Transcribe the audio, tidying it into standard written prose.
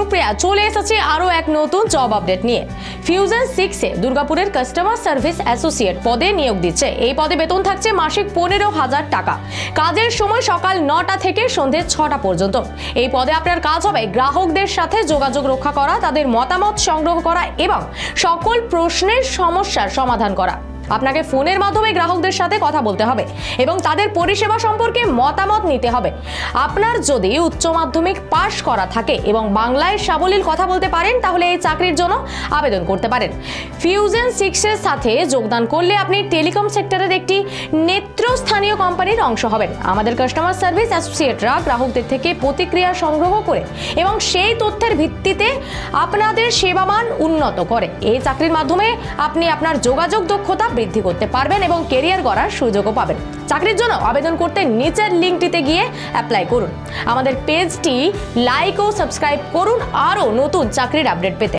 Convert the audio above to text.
সুপ্রিয়া চলে এসেছে আরো এক নতুন জব আপডেট নিয়ে। ফিউশন 6 এ দুর্গাপুরের কাস্টমার সার্ভিস অ্যাসোসিয়েট পদে নিয়োগ দিচ্ছে। এই পদে বেতন থাকছে মাসিক 15,000 টাকা। কাজের সময় সকাল 9টা থেকে সন্ধ্যে 6টা পর্যন্ত। এই পদে আপনার কাজ হবে গ্রাহকদের সাথে যোগাযোগ রক্ষা করা, তাদের মতামত সংগ্রহ করা এবং সকল প্রশ্নের সমস্যার সমাধান করা। আপনাকে ফোনের মাধ্যমে গ্রাহকদের সাথে কথা বলতে হবে এবং তাদের পরিষেবা সম্পর্কে মতামত নিতে হবে। আপনার যদি উচ্চ মাধ্যমিক পাশ করা থাকে এবং বাংলায় সাবলীল কথা বলতে পারেন তাহলে এই চাকরির জন্য আবেদন করতে পারেন। ফিউশন 6 এর সাথে যোগদান করলে আপনি টেলিকম সেক্টরের একটি নেতৃস্থানীয় কোম্পানির অংশ হবেন। আমাদের কাস্টমার সার্ভিস অ্যাসোসিয়েটরা গ্রাহকদের থেকে প্রতিক্রিয়া সংগ্রহ করে এবং সেই তথ্যের ভিত্তিতে আপনাদের সেবামান উন্নত করে। এই চাকরির মাধ্যমে আপনি আপনার যোগাযোগ দক্ষতা বৃদ্ধি করতে পারবেন এবং ক্যারিয়ার গড়ার সুযোগও পাবেন। চাকরির জন্য আবেদন করতে নিচের লিঙ্কটিতে গিয়ে অ্যাপ্লাই করুন। আমাদের পেজটি লাইক ও সাবস্ক্রাইব করুন আরও নতুন চাকরির আপডেট পেতে।